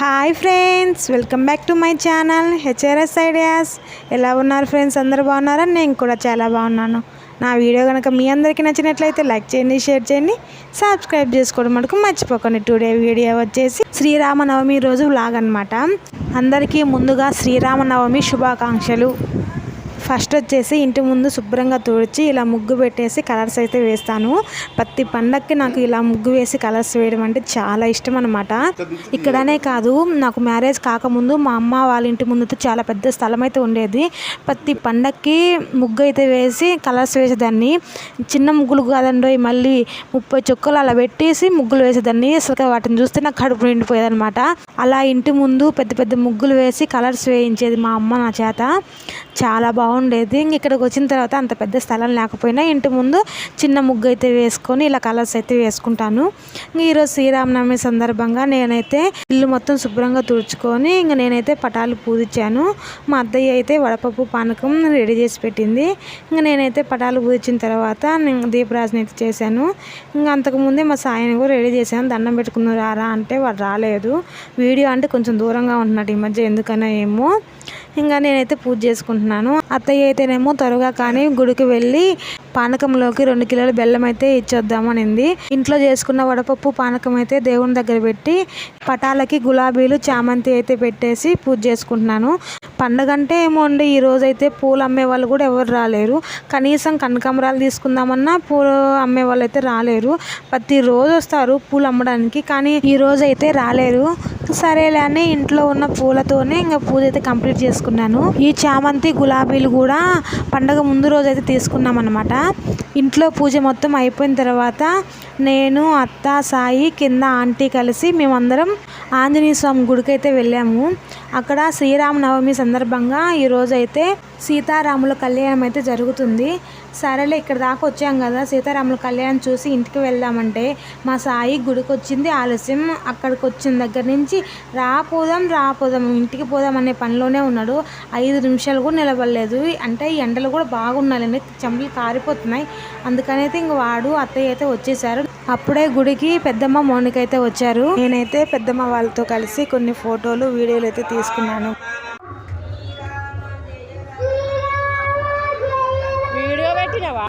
Hi friends, welcome back to my channel HRS ideas. ఎలా ఉన్నారు friends? అందరూ బాగున్నారా? నేను కూడా చాలా బాగున్నాను. నా వీడియో కనుక మీ అందరికీ నచ్చినట్లయితే లైక్ చేయండి, షేర్ చేయండి, సబ్స్క్రైబ్ చేసుకోవడం మటుకు మర్చిపోకండి. టుడే వీడియో వచ్చేసి శ్రీరామనవమి రోజు వ్లాగ్ అనమాట. అందరికీ ముందుగా శ్రీరామనవమి శుభాకాంక్షలు. ఫస్ట్ వచ్చేసి ఇంటి ముందు శుభ్రంగా తుడిచి ఇలా ముగ్గు పెట్టేసి కలర్స్ అయితే వేస్తాను. ప్రతి పండక్కి నాకు ఇలా ముగ్గు వేసి కలర్స్ వేయడం అంటే చాలా ఇష్టం అనమాట. ఇక్కడనే కాదు, నాకు మ్యారేజ్ కాకముందు మా అమ్మ వాళ్ళ ఇంటి ముందు చాలా పెద్ద స్థలం అయితే ఉండేది. ప్రతి పండక్కి ముగ్గు అయితే వేసి కలర్స్ వేసేదాన్ని. చిన్న ముగ్గులు కాదండి, మళ్ళీ 30 చుక్కలు అలా పెట్టేసి ముగ్గులు వేసేదాన్ని. అసలు వాటిని చూస్తే నాకు కడుపు నిండిపోయేది అనమాట. అలా ఇంటి ముందు పెద్ద పెద్ద ముగ్గులు వేసి కలర్స్ వేయించేది మా అమ్మ నా చేత. చాలా బాగుండేది. ఇక్కడికి వచ్చిన తర్వాత అంత పెద్ద స్థలం లేకపోయినా ఇంటి ముందు చిన్న ముగ్గు అయితే వేసుకొని ఇలా కలర్స్ అయితే వేసుకుంటాను. ఈరోజు శ్రీరామనవమి సందర్భంగా నేనైతే ఇల్లు మొత్తం శుభ్రంగా తుడుచుకొని నేనైతే పటాలు పూజించాను. మా అత్తయ్య అయితే వడపప్పు పానకం రెడీ చేసి పెట్టింది. నేనైతే పటాలు పూజించిన తర్వాత దీపరాజుని అయితే చేశాను. అంతకుముందే మా సాయిని కూడా రెడీ చేశాను. దండం పెట్టుకుని రారా అంటే వాడు రాలేదు. వీడియో అంటే కొంచెం దూరంగా ఉంటున్నాడు ఈ మధ్య, ఎందుకన్నా ఏమో. నేనైతే పూజ చేసుకుంటున్నాను. అత్తయ్య అయితేనేమో త్వరగా కానీ గుడికి వెళ్ళి పానకంలోకి 2 కిలోల బెల్లం అయితే ఇచ్చొద్దామనింది. ఇంట్లో చేసుకున్న వడపప్పు పానకం అయితే దేవుని దగ్గర పెట్టి పటాలకి గులాబీలు చామంతి అయితే పెట్టేసి పూజ చేసుకుంటున్నాను. పండగ అంటే ఏమో అండి, ఈరోజు అయితే పూలు అమ్మే వాళ్ళు కూడా ఎవరు రాలేరు. కనీసం కనకాంబరాలు తీసుకుందామన్నా పూలు అమ్మే వాళ్ళు అయితే రాలేరు. ప్రతిరోజు వస్తారు పూలు అమ్మడానికి, కానీ ఈరోజు అయితే రాలేరు. సరేలే అని ఇంట్లో ఉన్న పూలతోనే పూజ అయితే కంప్లీట్ చేసుకున్నాను. ఈ చామంతి గులాబీలు కూడా పండగ ముందు రోజు అయితే తీసుకున్నాం అనమాట. ఇంట్లో పూజ మొత్తం అయిపోయిన తర్వాత నేను, అత్త, సాయి, కింద ఆంటీ కలిసి మేమందరం ఆంజనేయ స్వామి గుడికి అయితే వెళ్ళాము. అక్కడ శ్రీరామనవమి సందర్భంగా ఈరోజు అయితే సీతారాముల కళ్యాణం అయితే జరుగుతుంది. సరేలే ఇక్కడ దాకా వచ్చాం కదా, సీతారాముల కళ్యాణం చూసి ఇంటికి వెళ్దామంటే మా సాయి గుడికి వచ్చింది ఆలస్యం. అక్కడికి వచ్చిన దగ్గర నుంచి రాపోదాం ఇంటికి పోదాం అనే పనిలోనే ఉన్నాడు. 5 నిమిషాలు కూడా నిలబడలేదు. అంటే ఈ ఎండలు కూడా బాగున్నాయండి, చెమటలు కారిపోతున్నాయి. అందుకనైతే వాడు అత్తయ్య అయితే వచ్చేసారు. అప్పుడే గుడికి పెద్దమ్మ మౌనిక అయితే వచ్చారు. నేనైతే పెద్దమ్మ వాళ్ళతో కలిసి కొన్ని ఫోటోలు వీడియోలు అయితే తీసుకున్నాను. వీడియో పెట్టినవా?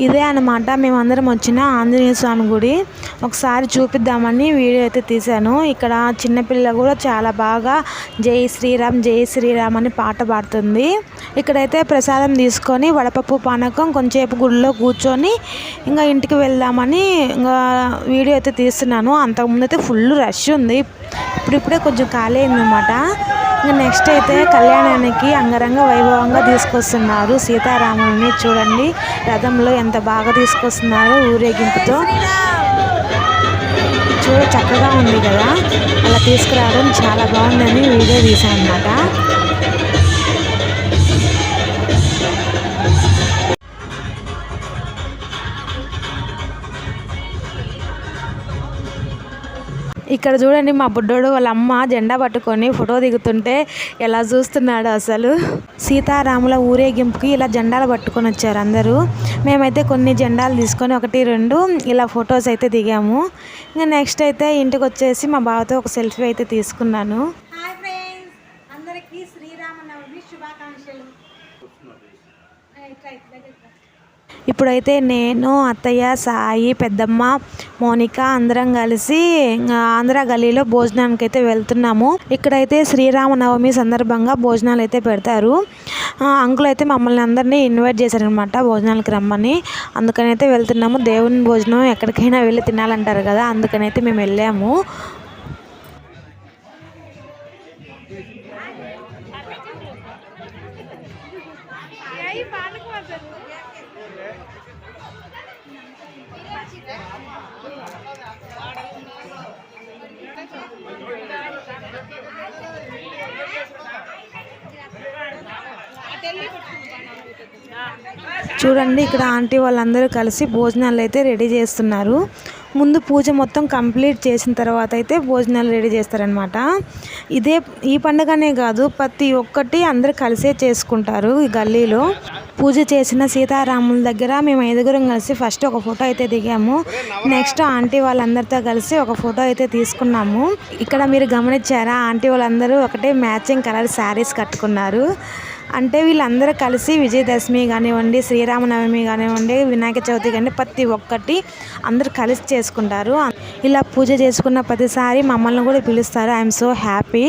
ఇదే అన్నమాట మేమందరం వచ్చిన ఆంజనేయ స్వామి గుడి. ఒకసారి చూపిద్దామని వీడియో అయితే తీశాను. ఇక్కడ చిన్నపిల్ల కూడా చాలా బాగా జై శ్రీరామ్ అని పాట పాడుతుంది. ఇక్కడైతే ప్రసాదం తీసుకొని వడపప్పు పానకం కొంచెంసేపు గుడిలో కూర్చొని ఇంటికి వెళ్దామని వీడియో అయితే తీస్తున్నాను. అంతకుముందు అయితే ఫుల్ రష్ ఉంది, ఇప్పుడిప్పుడే కొంచెం ఖాళీ అయిందన్నమాట. నెక్స్ట్ అయితే కళ్యాణానికి అంగరంగ వైభవంగా తీసుకొస్తున్నారు సీతారాములని. చూడండి రథంలో ఎంత బాగా తీసుకొస్తున్నారు ఊరేగింపుతో. చక్కగా ఉంది కదా, అలా తీసుకురావడం చాలా బాగుందని వీడియో తీశాను అన్నమాట. ఇక్కడ చూడండి మా బుడ్డోడు వాళ్ళ అమ్మ జెండా పట్టుకొని ఫోటో దిగుతుంటే ఎలా చూస్తున్నాడు అసలు. సీతారాముల ఊరేగింపుకి ఇలా జెండాలు పట్టుకొని వచ్చారు అందరూ. మేమైతే కొన్ని జెండాలు తీసుకొని 1, 2 ఇలా ఫొటోస్ అయితే దిగాము. నెక్స్ట్ అయితే ఇంటికి వచ్చేసి మా బావతో ఒక సెల్ఫీ అయితే తీసుకున్నాను. హాయ్ ఫ్రెండ్స్, అందరికీ శ్రీరామనవమి శుభాకాంక్షలు. ఇప్పుడైతే నేను, అత్తయ్య, సాయి, పెద్దమ్మ, మౌనిక అందరం కలిసి ఆంధ్ర గల్లీలో భోజనానికి అయితే వెళ్తున్నాము. ఇక్కడైతే శ్రీరామనవమి సందర్భంగా భోజనాలు అయితే పెడతారు. అంకుల్ అయితే మమ్మల్ని అందరినీ ఇన్వైట్ చేశారనమాట భోజనాలకు రమ్మని. అందుకని అయితే వెళ్తున్నాము. దేవుని భోజనం ఎక్కడికైనా వెళ్ళి తినాలంటారు కదా, అందుకనైతే మేము వెళ్ళాము. చూడండి ఇక్కడ ఆంటీ వాళ్ళందరూ కలిసి భోజనాలు అయితే రెడీ చేస్తున్నారు. ముందు పూజ మొత్తం కంప్లీట్ చేసిన తర్వాత అయితే భోజనాలు రెడీ చేస్తారనమాట. ఈ పండుగనే కాదు, ప్రతి ఒక్కటి అందరూ కలిసే చేసుకుంటారు ఈ గల్లీలో. పూజ చేసిన సీతారాముల దగ్గర మేము 5గురం కలిసి ఫస్ట్ ఒక ఫోటో అయితే దిగాము. నెక్స్ట్ ఆంటీ వాళ్ళందరితో కలిసి ఒక ఫోటో అయితే తీసుకున్నాము. ఇక్కడ మీరు గమనించారా, ఆంటీ వాళ్ళందరూ ఒకటే మ్యాచింగ్ కలర్ శారీస్ కట్టుకున్నారు. అంటే వీళ్ళందరూ కలిసి విజయదశమి కానివ్వండి, శ్రీరామనవమి కానివ్వండి, వినాయక చవితి కానీ ప్రతి ఒక్కటి అందరూ కలిసి చేసుకుంటారు. ఇలా పూజ చేసుకున్న ప్రతిసారి మమ్మల్ని కూడా పిలుస్తారు. I'm so happy.